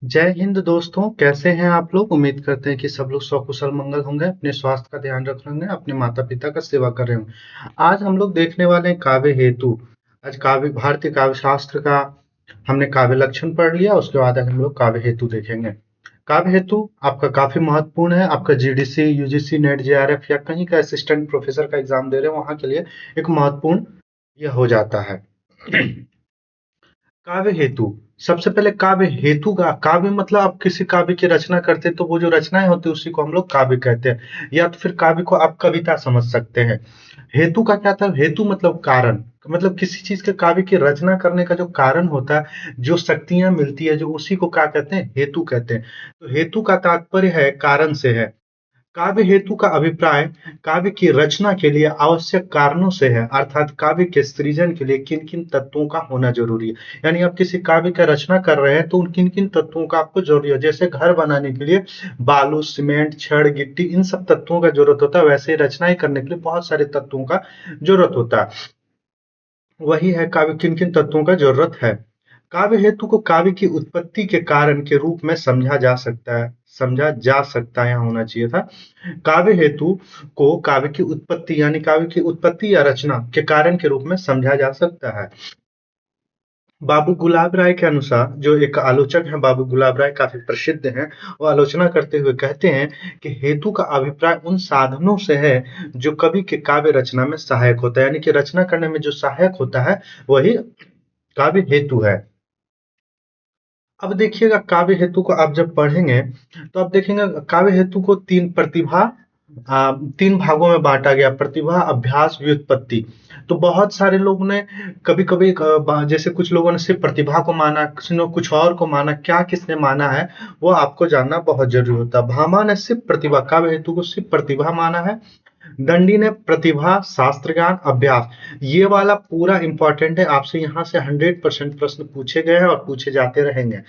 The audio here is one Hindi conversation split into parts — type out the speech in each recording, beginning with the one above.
जय हिंद दोस्तों, कैसे हैं आप लोग। उम्मीद करते हैं कि सब लोग सकुशल मंगल होंगे, अपने स्वास्थ्य का ध्यान रख रहे होंगे, अपने माता पिता का सेवा कर रहे होंगे। आज हम लोग देखने वाले हैं काव्य हेतु। आज काव्य भारतीय काव्य शास्त्र का हमने काव्य लक्षण पढ़ लिया। उसके बाद आज हम लोग काव्य हेतु देखेंगे। काव्य हेतु आपका काफी महत्वपूर्ण है। आपका जीडीसी, यूजीसी, नेट, जेआरएफ या कहीं का असिस्टेंट प्रोफेसर का एग्जाम दे रहे हो, वहां के लिए एक महत्वपूर्ण यह हो जाता है। काव्य हेतु। सबसे पहले काव्य हेतु का काव्य मतलब आप किसी काव्य की रचना करते हैं तो वो जो रचनाएं होती है उसी को हम लोग काव्य कहते हैं, या तो फिर काव्य को आप कविता समझ सकते हैं। हेतु का क्या था? हेतु मतलब कारण, मतलब किसी चीज के काव्य की रचना करने का जो कारण होता है, जो शक्तियां मिलती है, जो उसी को क्या कहते हैं? हेतु कहते हैं। तो हेतु का तात्पर्य है कारण से है। काव्य हेतु का अभिप्राय काव्य की रचना के लिए आवश्यक कारणों से है, अर्थात काव्य के सृजन के लिए किन किन तत्वों का होना जरूरी है। यानी आप किसी काव्य का रचना कर रहे हैं तो उन किन किन तत्वों का आपको जरूरी है। जैसे घर बनाने के लिए बालू, सीमेंट, छड़, गिट्टी, इन सब तत्वों का जरूरत होता है, वैसे ही रचनाएं करने के लिए बहुत सारे तत्वों का जरूरत होता है। वही है काव्य किन किन तत्वों का जरूरत है। काव्य हेतु को काव्य की उत्पत्ति के कारण के रूप में समझा जा सकता है, यहाँ होना चाहिए था। काव्य हेतु को काव्य की उत्पत्ति यानी काव्य की उत्पत्ति या रचना के कारण के रूप में समझा जा सकता है। बाबू गुलाब राय के अनुसार, जो एक आलोचक हैं बाबू गुलाब राय, काफी प्रसिद्ध हैं, वो आलोचना करते हुए कहते हैं कि हेतु का अभिप्राय उन साधनों से है जो कवि के काव्य रचना में सहायक होता है। यानी कि रचना करने में जो सहायक होता है वही काव्य हेतु है। अब देखिएगा, काव्य हेतु को आप जब पढ़ेंगे तो आप देखेंगे काव्य हेतु को तीन भागों में बांटा गया: प्रतिभा, अभ्यास, व्युत्पत्ति। तो बहुत सारे लोगों ने कभी कभी जैसे कुछ लोगों ने सिर्फ प्रतिभा को माना, किसी ने कुछ और को माना। क्या किसने माना है वो आपको जानना बहुत जरूरी होता है। भामा ने सिर्फ प्रतिभा, काव्य हेतु को सिर्फ प्रतिभा माना है। दंडी ने प्रतिभा, शास्त्र ज्ञान, अभ्यास। ये वाला पूरा इंपॉर्टेंट है, आपसे यहाँ से 100% प्रश्न पूछे गए हैं और पूछे जाते रहेंगे।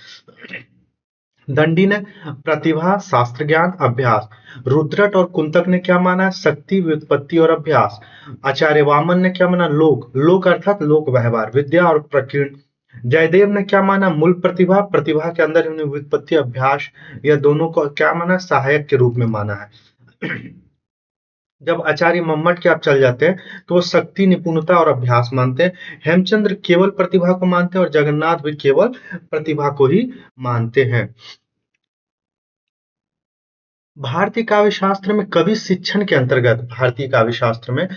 दंडी ने प्रतिभा, शास्त्र ज्ञान, अभ्यास। रुद्रट और कुंतक ने क्या माना? शक्ति, व्युत्पत्ति और अभ्यास। आचार्य वामन ने क्या माना? लोक, लोक अर्थात लोक व्यवहार, विद्या और प्रकीर्णन। जयदेव ने क्या माना? मूल प्रतिभा, प्रतिभा के अंदर उन्हें व्युत्पत्ति, अभ्यास, या दोनों को क्या माना? सहायक के रूप में माना है। जब आचार्य मम्मट के आप चल जाते हैं तो वो शक्ति, निपुणता और अभ्यास मानते हैं। हेमचंद्र केवल प्रतिभा को मानते हैं और जगन्नाथ भी केवल प्रतिभा को ही मानते हैं। भारतीय काव्य शास्त्र में कवि शिक्षण के अंतर्गत, भारतीय काव्य शास्त्र में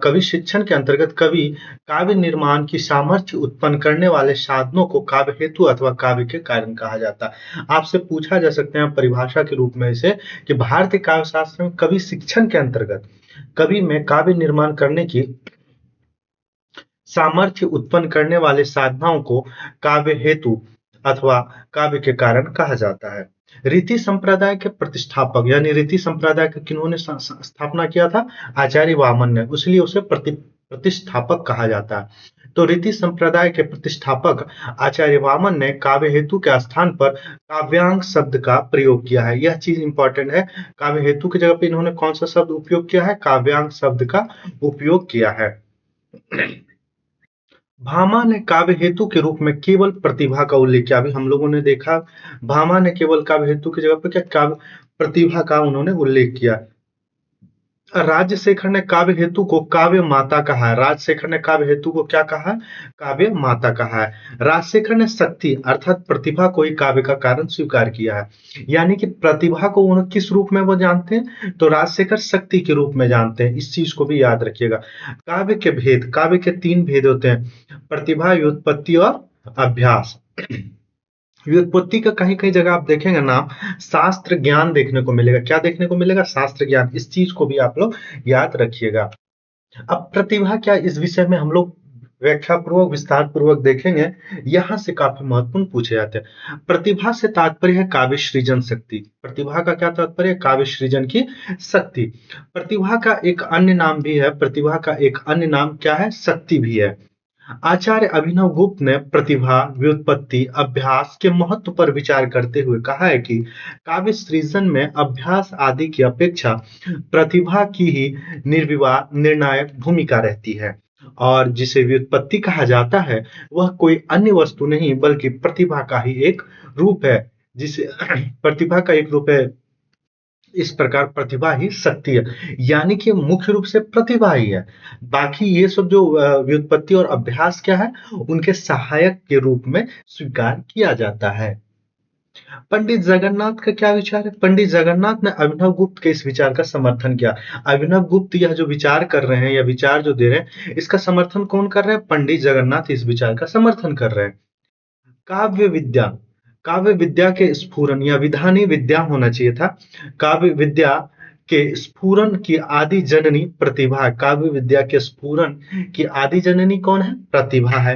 कवि शिक्षण के अंतर्गत कवि काव्य निर्माण की सामर्थ्य उत्पन्न करने वाले साधनों को काव्य हेतु अथवा काव्य के कारण कहा जाता है। आपसे पूछा जा सकता है परिभाषा के रूप में इसे, कि भारतीय काव्य शास्त्र में कवि शिक्षण के अंतर्गत कवि में काव्य निर्माण करने की सामर्थ्य उत्पन्न करने वाले साधनाओं को काव्य हेतु अथवा काव्य के कारण कहा जाता है। रीति संप्रदाय के प्रतिष्ठापक, यानी रीति संप्रदाय का किन्होंने स्थापना किया था? आचार्य वामन ने, इसलिए उसे प्रतिष्ठापक कहा जाता है। तो रीति संप्रदाय के प्रतिष्ठापक आचार्य वामन ने काव्य हेतु के स्थान पर काव्यांग शब्द का प्रयोग किया है। यह चीज इंपॉर्टेंट है। काव्य हेतु की जगह पे इन्होंने कौन सा शब्द उपयोग किया है? काव्यांग शब्द का उपयोग किया है। भामा ने काव्य हेतु के रूप में केवल प्रतिभा का उल्लेख किया। अभी हम लोगों ने देखा, भामा ने केवल काव्य हेतु की जगह पर क्या काव्य प्रतिभा का उन्होंने उल्लेख किया। राजशेखर ने काव्य हेतु को काव्य माता कहा है। राजशेखर ने काव्य हेतु को क्या कहा है? काव्य माता कहा है। राजशेखर ने शक्ति अर्थात प्रतिभा को ही काव्य का कारण स्वीकार किया है। यानी कि प्रतिभा को उन्होंने किस रूप में वो जानते हैं? तो राजशेखर शक्ति के रूप में जानते हैं। इस चीज को भी याद रखिएगा। काव्य के भेद, काव्य के 3 भेद होते हैं: प्रतिभा, व्युत्पत्ति और अभ्यास। व्युत्पत्ति का कहीं कहीं जगह आप देखेंगे नाम, शास्त्र ज्ञान देखने को मिलेगा। क्या देखने को मिलेगा? शास्त्र ज्ञान। इस चीज को भी आप लोग याद रखिएगा। अब प्रतिभा क्या, इस विषय में हम लोग व्याख्या पूर्वक, विस्तार पूर्वक देखेंगे। यहां से काफी महत्वपूर्ण पूछे जाते हैं। प्रतिभा से तात्पर्य है काव्य सृजन शक्ति। प्रतिभा का क्या तात्पर्य है? काव्य सृजन की शक्ति। प्रतिभा का एक अन्य नाम भी है, प्रतिभा का एक अन्य नाम क्या है? शक्ति भी है। आचार्य अभिनव गुप्त ने प्रतिभा, व्युत्पत्ति, अभ्यास के महत्व पर विचार करते हुए कहा है कि काव्य सृजन में अभ्यास आदि की अपेक्षा प्रतिभा की ही निर्विवाद निर्णायक भूमिका रहती है, और जिसे व्युत्पत्ति कहा जाता है वह कोई अन्य वस्तु नहीं बल्कि प्रतिभा का ही एक रूप है। जिसे प्रतिभा का एक रूप है। इस प्रकार प्रतिभा ही शक्ति है, यानी कि मुख्य रूप से प्रतिभा ही है। बाकी ये सब जो व्युत्पत्ति और अभ्यास क्या है, उनके सहायक के रूप में स्वीकार किया जाता है। पंडित जगन्नाथ का क्या विचार है? पंडित जगन्नाथ ने अभिनव गुप्त के इस विचार का समर्थन किया। अभिनव गुप्त यह जो विचार कर रहे हैं या विचार जो दे रहे हैं, इसका समर्थन कौन कर रहे हैं? पंडित जगन्नाथ इस विचार का समर्थन कर रहे हैं। काव्य विद्या, काव्य विद्या के स्फुरन या विधानी विद्या होना चाहिए था। काव्य विद्या के स्फुरन की आदि जननी प्रतिभा है। काव्य विद्या के स्फुरन की आदि जननी कौन है? प्रतिभा है।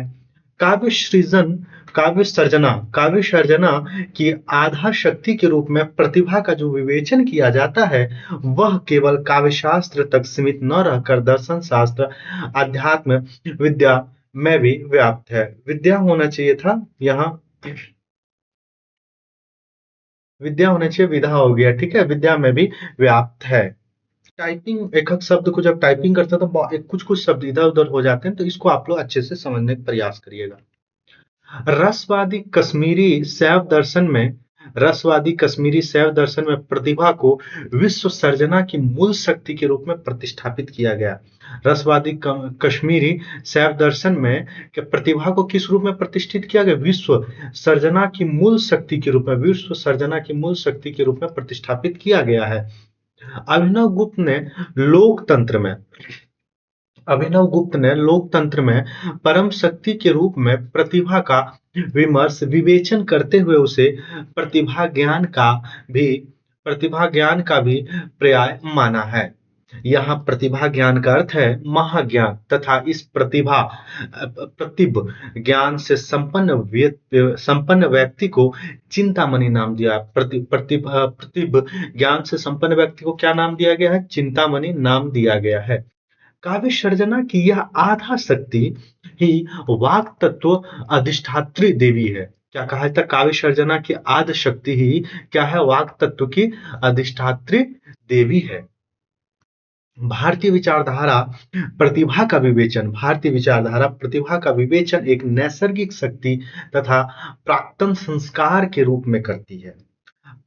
काव्य सृजन, काव्य सर्जना की आधा शक्ति के रूप में प्रतिभा का जो विवेचन किया जाता है, वह केवल काव्य शास्त्र तक सीमित न रहकर दर्शन शास्त्र, अध्यात्म विद्या में भी व्याप्त है। विद्या होना चाहिए था यहाँ, विद्या होना चाहिए, विधा हो गया, ठीक है, विद्या में भी व्याप्त है। टाइपिंग, एक एक शब्द को जब टाइपिंग करते हैं तो कुछ कुछ शब्द इधर उधर हो जाते हैं, तो इसको आप लोग अच्छे से समझने का प्रयास करिएगा। रसवादी कश्मीरी शैव दर्शन में, रसवादी कश्मीरी शैव दर्शन में प्रतिभा को विश्व सर्जना की मूल शक्ति के रूप में प्रतिष्ठापित किया गया। रसवादी कश्मीरी शैव दर्शन में प्रतिभा को किस रूप में प्रतिष्ठित किया गया? विश्व सर्जना की मूल शक्ति के रूप में, विश्व सर्जना की मूल शक्ति के रूप में प्रतिष्ठापित किया गया है। अभिनव गुप्त ने लोकतंत्र में, अभिनव गुप्त ने लोकतंत्र में परम शक्ति के रूप में प्रतिभा का विमर्श विवेचन करते हुए उसे प्रतिभा ज्ञान का भी प्रतिभा ज्ञान का भी पर्याय माना है। यहाँ प्रतिभा ज्ञान का अर्थ है महाज्ञान, तथा इस प्रतिभ ज्ञान से संपन्न व्यक्ति को चिंतामणि नाम दिया। प्रतिभ ज्ञान से संपन्न व्यक्ति को क्या नाम दिया गया है? चिंतामणि नाम दिया गया है। काव्य सर्जना की यह आधा शक्ति ही वाक तत्व अधिष्ठात्री देवी है। क्या कहा था? काव्य सर्जना की आध शक्ति ही क्या है? वाक तत्व की अधिष्ठात्री देवी है। भारतीय विचारधारा प्रतिभा का विवेचन, भारतीय विचारधारा प्रतिभा का विवेचन एक नैसर्गिक शक्ति तथा प्राक्तन संस्कार के रूप में करती है।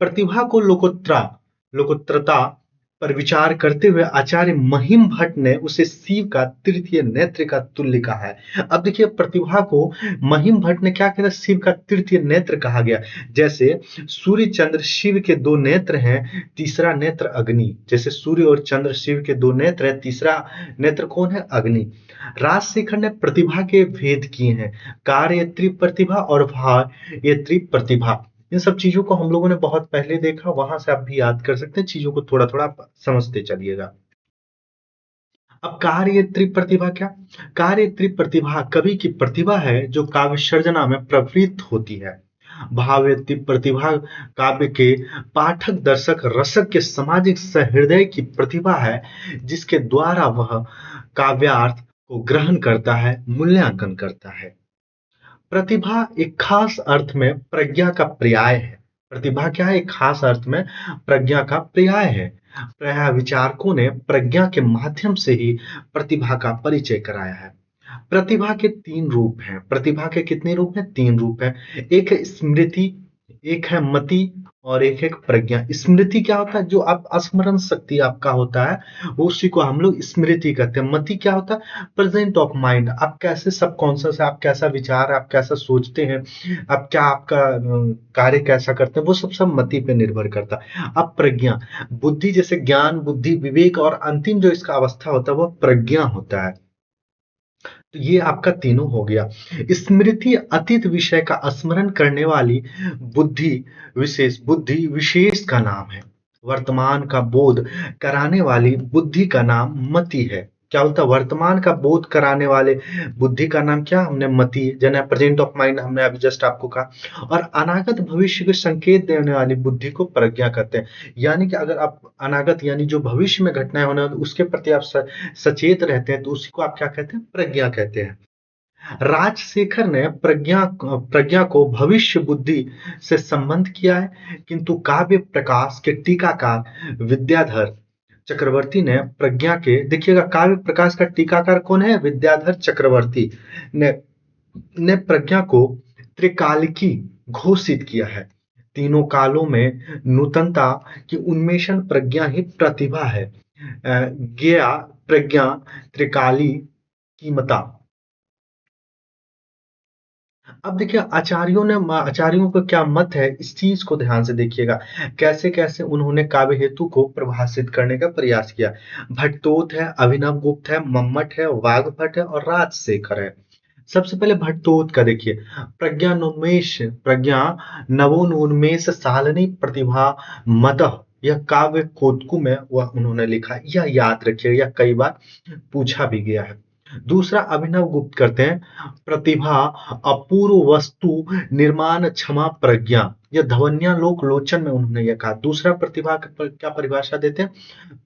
प्रतिभा को लोकोत्तरता पर विचार करते हुए आचार्य महिम भट्ट ने उसे शिव का तृतीय नेत्र का तुल्य कहा है। अब देखिए, प्रतिभा को महिम भट्ट ने क्या कहा? शिव का तृतीय नेत्र कहा गया। जैसे सूर्य चंद्र शिव के दो नेत्र हैं, तीसरा नेत्र अग्नि। जैसे सूर्य और चंद्र शिव के दो नेत्र हैं, तीसरा नेत्र कौन है? अग्नि। राजशेखर ने प्रतिभा के भेद किए हैं, कार्यत्री प्रतिभा और भावयत्री प्रतिभा। इन सब चीजों को हम लोगों ने बहुत पहले देखा, वहां से आप भी याद कर सकते हैं, चीजों को थोड़ा थोड़ा समझते चलिएगा। अब कार्यत्री प्रतिभा क्या? कार्यत्री प्रतिभा कवि की प्रतिभा है जो काव्य सर्जना में प्रवृत्त होती है। भावयत्री प्रतिभा काव्य के पाठक दर्शक रसक के सामाजिक सहृदय की प्रतिभा है, जिसके द्वारा वह काव्यार्थ को ग्रहण करता है, मूल्यांकन करता है। प्रतिभा एक खास अर्थ में प्रज्ञा का पर्याय है। प्रतिभा क्या है? एक खास अर्थ में प्रज्ञा का पर्याय है। प्रायः विचारकों ने प्रज्ञा के माध्यम से ही प्रतिभा का परिचय कराया है। प्रतिभा के तीन रूप हैं। प्रतिभा के कितने रूप हैं? तीन रूप हैं। एक है स्मृति, एक है मति और एक है प्रज्ञा। स्मृति क्या होता है? जो आप स्मरण शक्ति आपका होता है, वो उसी को हम लोग स्मृति कहते हैं। मति क्या होता है? प्रेजेंट ऑफ माइंड, आप कैसे सबकॉन्शियस है, आप कैसा विचार, आप कैसा सोचते हैं, आप क्या, आपका कार्य कैसा करते हैं, वो सब मति पे निर्भर करता है। अब प्रज्ञा, बुद्धि, जैसे ज्ञान, बुद्धि, विवेक और अंतिम जो इसका अवस्था होता है वो प्रज्ञा होता है। तो ये आपका तीनों हो गया। स्मृति अतीत विषय का स्मरण करने वाली बुद्धि विशेष का नाम है। वर्तमान का बोध कराने वाली बुद्धि का नाम मति है। क्या बोलता है? वर्तमान का बोध कराने वाले बुद्धि का नाम क्या? हमने मति, जना प्रेजेंट ऑफ माइंड हमने अभी जस्ट आपको कहा। और अनागत भविष्य के संकेत देने वाली बुद्धि को प्रज्ञा कहते हैं। यानी कि अगर आप अनागत यानी जो भविष्य में घटनाएं होने वाली उसके प्रति आप सचेत रहते हैं, तो उसी को आप क्या कहते हैं? प्रज्ञा कहते हैं। राजशेखर ने प्रज्ञा को भविष्य बुद्धि से संबंध किया है, किंतु काव्य प्रकाश के टीकाकार विद्याधर चक्रवर्ती ने प्रज्ञा के, देखिएगा, काव्य प्रकाश का टीकाकार कौन है? विद्याधर चक्रवर्ती ने प्रज्ञा को त्रिकालिकी घोषित किया है। तीनों कालों में नूतनता की उन्मेषण प्रज्ञा ही प्रतिभा है। ज्ञेया प्रज्ञा त्रिकाली कीमता। अब देखिए आचार्यों का क्या मत है, इस चीज को ध्यान से देखिएगा। कैसे कैसे उन्होंने काव्य हेतु को परिभाषित करने का प्रयास किया। भट्टोत है, अभिनव गुप्त है, मम्मट है, वाग्भट है और राजशेखर है। सबसे पहले भट्टोत का देखिए। प्रज्ञा नवोन्मेष सालनी प्रतिभा मतः, यह काव्य कोटकू में वह उन्होंने लिखा। यह याद रखिए, यह कई बार पूछा भी गया है। दूसरा अभिनव गुप्त करते हैं, प्रतिभा अपूर्व वस्तु निर्माण क्षमा प्रज्ञा। यह ध्वन्या लोक लोचन में उन्होंने यह कहा। दूसरा प्रतिभा क्या परिभाषा देते हैं,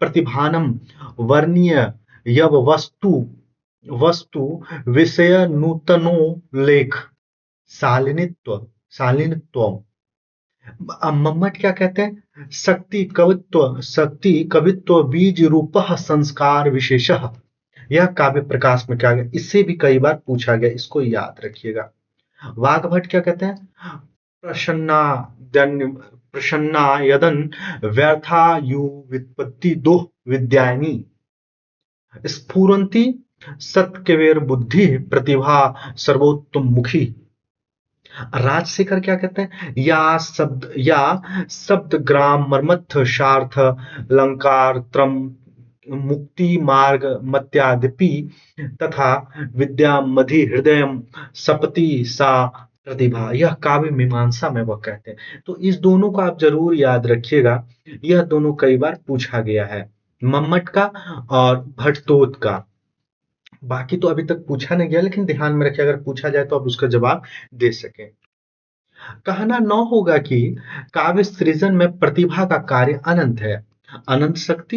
प्रतिभानम वर्णीय यव वस्तु वस्तु विषय नूतनो लेख शालिनित्व। मम्मट क्या कहते हैं, शक्ति कवित्व बीज रूप संस्कार विशेष। यह काव्य प्रकाश में क्या गया, इससे भी कई बार पूछा गया, इसको याद रखिएगा। वाग्भट क्या कहते हैं, प्रसन्ना प्रसन्ना यदन व्यर्था यु वित्पत्ति दो विद्यायनी स्फुरंती सत्कवेर बुद्धि प्रतिभा सर्वोत्तम मुखी। राजशेखर क्या कहते हैं, या शब्द ग्राम मर्मथ शार्थ अलंकार त्रम मुक्ति मार्ग मत्यादपि तथा विद्या मधि हृदय सपति सा प्रतिभा। यह काव्य मीमांसा में वह कहते हैं। तो इस दोनों को आप जरूर याद रखिएगा, यह दोनों कई बार पूछा गया है, मम्मट का और भट्टोत का। बाकी तो अभी तक पूछा नहीं गया, लेकिन ध्यान में रखिए, अगर पूछा जाए तो आप उसका जवाब दे सकें। कहना न होगा कि काव्य सृजन में प्रतिभा का कार्य अनंत है। अनंत शक्ति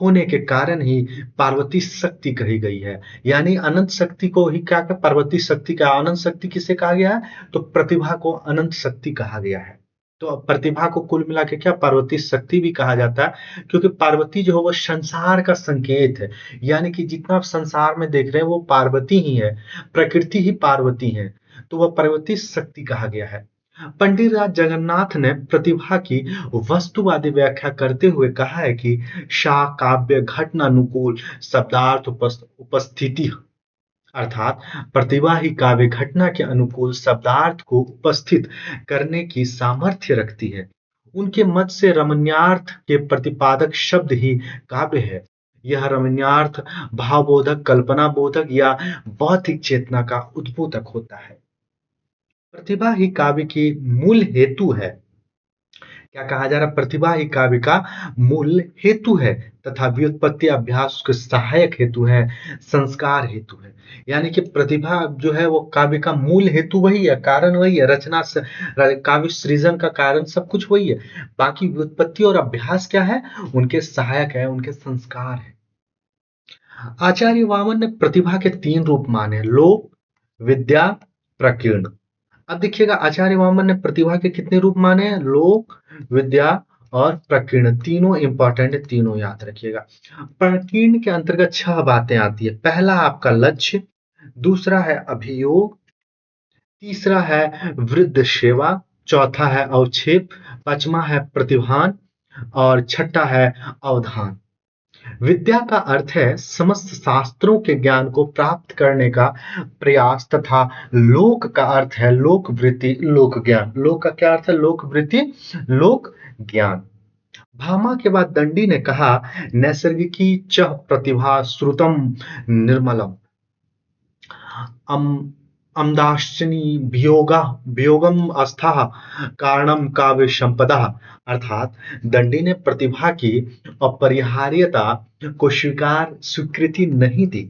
होने के कारण ही पार्वती शक्ति कही गई है। यानी अनंत शक्ति को ही क्या पार्वती शक्ति का, अनंत शक्ति किसे कहा गया है, तो प्रतिभा को अनंत शक्ति कहा गया है। तो प्रतिभा को कुल मिला के क्या पार्वती शक्ति भी कहा जाता है, क्योंकि पार्वती जो है वो संसार का संकेत है। यानी कि जितना आप संसार में देख रहे हैं वो पार्वती ही है, प्रकृति ही पार्वती है, तो वह पार्वती शक्ति कहा गया है। पंडित राज जगन्नाथ ने प्रतिभा की वस्तुवादी व्याख्या करते हुए कहा है कि शा काव्य घटनानुकूल शब्दार्थ उपस्थिति, अर्थात प्रतिभा ही काव्य घटना के अनुकूल शब्दार्थ को उपस्थित करने की सामर्थ्य रखती है। उनके मत से रमण्यार्थ के प्रतिपादक शब्द ही काव्य है। यह रमण्यार्थ भावबोधक, कल्पना बोधक या बौद्धिक चेतना का उद्बोधक होता है। प्रतिभा ही काव्य की मूल हेतु है। क्या कहा जा रहा है, प्रतिभा ही काव्य का मूल हेतु है तथा व्युत्पत्ति अभ्यास के सहायक हेतु है, संस्कार हेतु है। यानी कि प्रतिभा जो है वो काव्य का मूल हेतु वही है, कारण वही है, रचना से काव्य सृजन का कारण सब कुछ वही है। बाकी व्युत्पत्ति और अभ्यास क्या है, उनके सहायक है, उनके संस्कार है। आचार्य वामन ने प्रतिभा के 3 रूप माने, लोक, विद्या, प्रकीर्ण। अब देखिएगा आचार्य वामन ने प्रतिभा के कितने रूप माने हैं, लोक, विद्या और प्रकीर्ण। तीनों इंपॉर्टेंट है, तीनों याद रखिएगा। प्रकीर्ण के अंतर्गत 6 बातें आती है। पहला आपका लक्ष्य, दूसरा है अभियोग, तीसरा है वृद्ध सेवा, चौथा है अवक्षेप, पांचवा है प्रतिभान और छठा है अवधान। विद्या का अर्थ है समस्त शास्त्रों के ज्ञान को प्राप्त करने का प्रयास तथा लोक का अर्थ है लोक वृत्ति, लोक ज्ञान। लोक का क्या अर्थ है, लोक वृत्ति, लोक ज्ञान। भामा के बाद दंडी ने कहा, नैसर्गिकी च प्रतिभा श्रुतम निर्मलम अमदाश्चनी वियोगम अस्था कारणम काव्य संपदा। अर्थात दंडी ने प्रतिभा की अपरिहार्यता को स्वीकृति नहीं दी,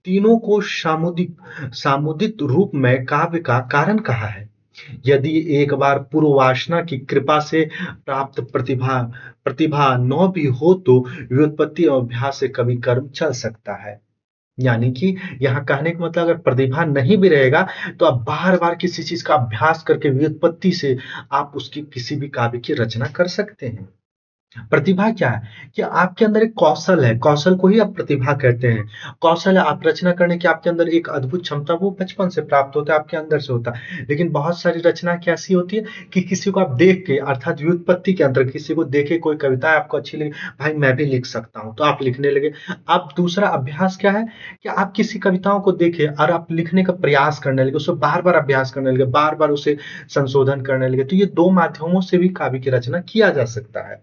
तीनों को सामुदित रूप में काव्य का कारण कहा है। यदि एक बार पूर्व वासना की कृपा से प्राप्त प्रतिभा न भी हो तो व्युत्पत्ति और अभ्यास से कभी कर्म चल सकता है। यानी कि यहाँ कहने का मतलब अगर प्रतिभा नहीं भी रहेगा तो आप बार बार किसी चीज का अभ्यास करके व्युत्पत्ति से आप उसकी किसी भी काव्य की रचना कर सकते हैं। प्रतिभा क्या है कि आपके अंदर एक कौशल है, कौशल को ही आप प्रतिभा कहते हैं। कौशल है, आप रचना करने की आपके अंदर एक अद्भुत क्षमता, वो बचपन से प्राप्त होता है, आपके अंदर से होता है। लेकिन बहुत सारी रचना कैसी होती है कि किसी को आप देख के, अर्थात व्युत्पत्ति के अंदर किसी को देखे, कोई कविता आपको अच्छी लगी, भाई मैं भी लिख सकता हूँ, तो आप लिखने लगे। अब दूसरा अभ्यास क्या है कि आप किसी कविताओं को देखे और आप लिखने का प्रयास करने लगे, उसको बार-बार अभ्यास करने लगे, बार-बार उसे संशोधन करने लगे। तो ये 2 माध्यमों से भी काव्य की रचना किया जा सकता है।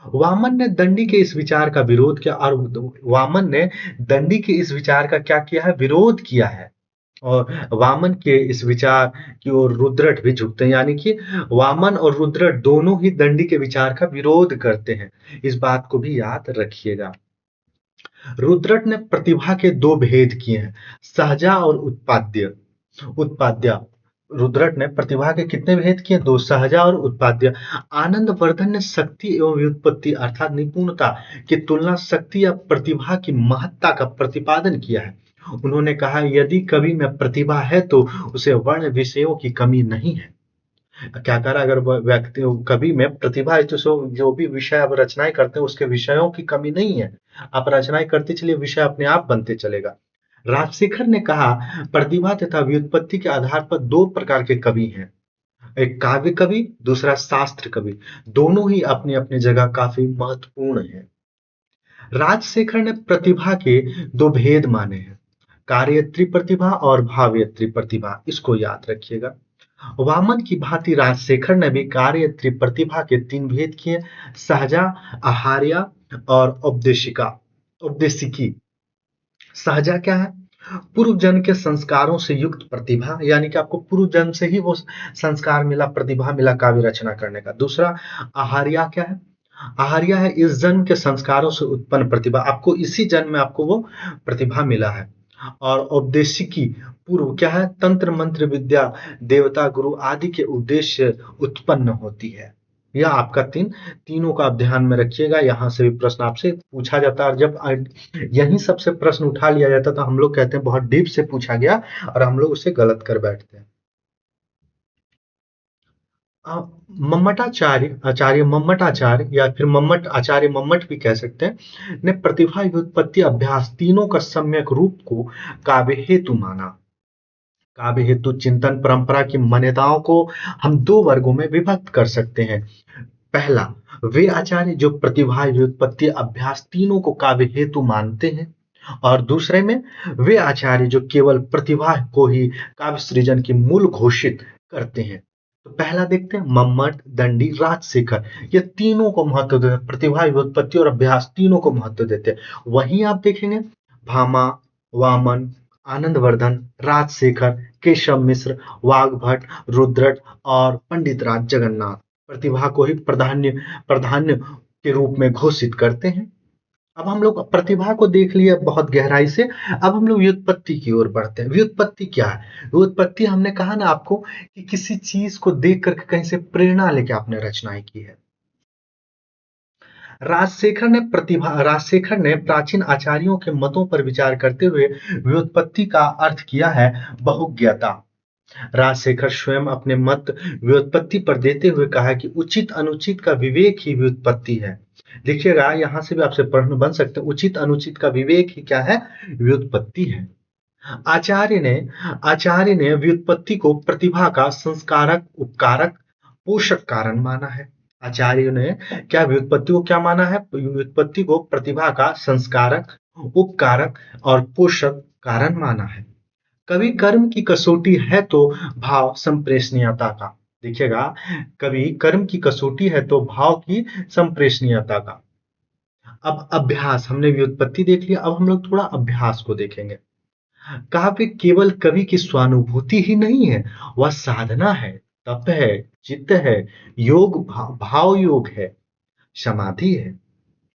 वामन ने दंडी के इस विचार का विरोध किया और वामन ने दंडी के इस विचार का क्या किया है, विरोध किया है। और वामन के इस विचार की ओर रुद्रट भी झुकते हैं, यानी कि वामन और रुद्रट दोनों ही दंडी के विचार का विरोध करते हैं। इस बात को भी याद रखिएगा। रुद्रट ने प्रतिभा के 2 भेद किए हैं, सहजा और उत्पाद्य। उत्पाद्य रुद्रट ने प्रतिभा के कितने भेद किए, 2, सहजा और उत्पाद्य। आनंद वर्धन ने शक्ति एवं व्युत्पत्ति अर्थात निपुणता की तुलना शक्ति या प्रतिभा की महत्ता का प्रतिपादन किया है। उन्होंने कहा यदि कवि में प्रतिभा है तो उसे वर्ण विषयों की कमी नहीं है। क्या करा, अगर व्यक्ति कवि में प्रतिभा है तो जो भी विषय आप रचनाएं करते हैं उसके विषयों की कमी नहीं है। आप रचनाएं करते चलिए, विषय अपने आप बनते चलेगा। राजशेखर ने कहा प्रतिभा तथा व्युत्पत्ति के आधार पर 2 प्रकार के कवि हैं, एक काव्य कवि, दूसरा शास्त्र कवि। दोनों ही अपनी अपनी जगह काफी महत्वपूर्ण हैं। राजशेखर ने प्रतिभा के 2 भेद माने हैं, कार्यत्री प्रतिभा और भावयत्री प्रतिभा, इसको याद रखिएगा। वामन की भांति राजशेखर ने भी कार्यत्री प्रतिभा के 3 भेद किए, सहजा, आहार्या और उपदेशिकी। सहजा क्या है, पूर्व जन्म के संस्कारों से युक्त प्रतिभा, यानी कि आपको पूर्व जन्म से ही वो संस्कार मिला, प्रतिभा मिला काव्य रचना करने का। दूसरा आहार्या क्या है, आहार्या है इस जन्म के संस्कारों से उत्पन्न प्रतिभा, आपको इसी जन्म में आपको वो प्रतिभा मिला है। और औपदेशिकी पूर्व क्या है, तंत्र मंत्र विद्या, देवता गुरु आदि के उद्देश्य उत्पन्न होती है। यह आपका तीनों का आप ध्यान में रखिएगा, यहाँ से भी प्रश्न आपसे पूछा जाता है। और जब यहीं सबसे प्रश्न उठा लिया जाता तो हम लोग कहते हैं बहुत डीप से पूछा गया और हम लोग उसे गलत कर बैठते हैं। मम्मटाचार्य या फिर मम्मट आचार्य, मम्मट भी कह सकते हैं, ने प्रतिभा व्युत्पत्ति अभ्यास तीनों का सम्यक रूप को काव्य हेतु माना। काव्य हेतु चिंतन परंपरा की मान्यताओं को हम 2 वर्गों में विभक्त कर सकते हैं। पहला, वे आचार्य जो प्रतिभा व्युत्पत्ति अभ्यास तीनों को काव्य हेतु मानते हैं, और दूसरे में वे आचार्य जो केवल प्रतिभा को ही काव्य सृजन की मूल घोषित करते हैं। तो पहला देखते हैं, मम्मट, दंडी, राजशेखर, ये तीनों को महत्व देते हैं, प्रतिभा व्युत्पत्ति और अभ्यास तीनों को महत्व देते हैं। वहीं आप देखेंगे भामा, वामन, आनंदवर्धन, राजशेखर, केशव मिश्र, वाग्भट, रुद्रट और पंडित राज जगन्नाथ प्रतिभा को ही प्राधान्य के रूप में घोषित करते हैं। अब हम लोग प्रतिभा को देख लिए बहुत गहराई से, अब हम लोग व्युत्पत्ति की ओर बढ़ते हैं। व्युत्पत्ति क्या है, व्युत्पत्ति हमने कहा ना आपको कि किसी चीज को देख करके कहीं से प्रेरणा लेके आपने रचनाएं की है। राजशेखर ने प्राचीन आचार्यों के मतों पर विचार करते हुए व्युत्पत्ति का अर्थ किया है बहुज्ञता। राजशेखर स्वयं अपने मत व्युत्पत्ति पर देते हुए कहा कि उचित अनुचित का विवेक ही व्युत्पत्ति है। देखिएगा, यहां से भी आपसे प्रश्न बन सकते हैं, उचित अनुचित का विवेक ही क्या है, व्युत्पत्ति है। आचार्य ने व्युत्पत्ति को प्रतिभा का संस्कारक, उपकारक, पोषक कारण माना है। आचार्य ने क्या व्युत्पत्ति को क्या माना है, व्युत्पत्ति को प्रतिभा का संस्कारक, उपकारक और पोषक कारण माना है। कवि कर्म की कसौटी है तो भाव संप्रेषणीयता का, देखिएगा, कवि कर्म की कसौटी है तो भाव की संप्रेषणीयता का। अब अभ्यास, हमने व्युत्पत्ति देख लिया, अब हम लोग थोड़ा अभ्यास को देखेंगे। काव्य केवल कवि की स्वानुभूति ही नहीं है, वह साधना है, तप है, चित्त है, योग भाव योग है, समाधि है।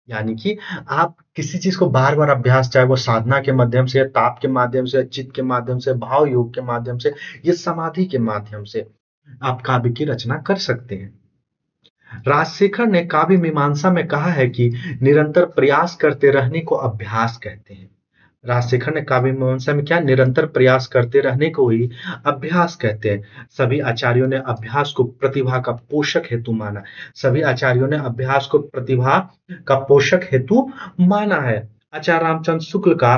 यानी कि आप किसी चीज को बार बार अभ्यास, चाहे वो साधना के माध्यम से, ताप के माध्यम से, चित्त के माध्यम से, भाव योग के माध्यम से, ये समाधि के माध्यम से आप काव्य की रचना कर सकते हैं। राजशेखर ने काव्य मीमांसा में कहा है कि निरंतर प्रयास करते रहने को अभ्यास कहते हैं। राजशेखर ने काव्य मीमांसा में क्या निरंतर प्रयास करते रहने को ही अभ्यास कहते हैं। सभी आचार्यों ने अभ्यास को प्रतिभा का पोषक हेतु माना। सभी आचार्यों ने अभ्यास को प्रतिभा का पोषक हेतु माना है। आचार्य रामचंद्र शुक्ल का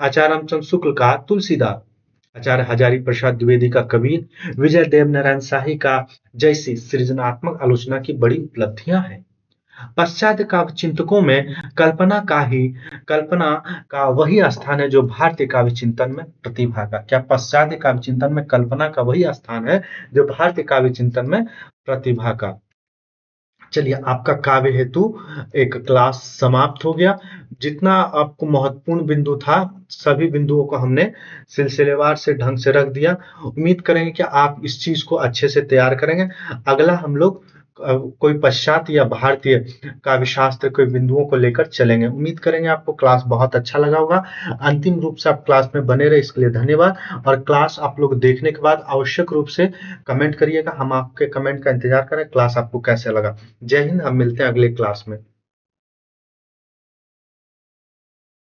आचार्य रामचंद्र शुक्ल का तुलसीदास, आचार्य हजारी प्रसाद द्विवेदी का कबीर, विजय देवनारायण शाही का जैसी सृजनात्मक आलोचना की बड़ी उपलब्धियां हैं। पाश्चात्य काव्य चिंतकों में कल्पना का वही स्थान है जो भारतीय काव्य चिंतन में प्रतिभा का। क्या पाश्चात्य काव्य चिंतन में कल्पना का वही स्थान है जो भारतीय काव्य चिंतन में प्रतिभा का। चलिए, आपका काव्य हेतु एक क्लास समाप्त हो गया। जितना आपको महत्वपूर्ण बिंदु था सभी बिंदुओं को हमने सिलसिलेवार से ढंग से रख दिया। उम्मीद करेंगे कि आप इस चीज को अच्छे से तैयार करेंगे। अगला हम लोग कोई पाश्चात्य या भारतीय काव्य शास्त्र के बिंदुओं को लेकर चलेंगे। उम्मीद करेंगे आपको क्लास बहुत अच्छा लगा होगा। अंतिम रूप से आप क्लास में बने रहे इसके लिए धन्यवाद। और क्लास आप लोग देखने के बाद आवश्यक रूप से कमेंट करिएगा, हम आपके कमेंट का इंतजार करें क्लास आपको कैसे लगा। जय हिंद, हम मिलते हैं अगले क्लास में।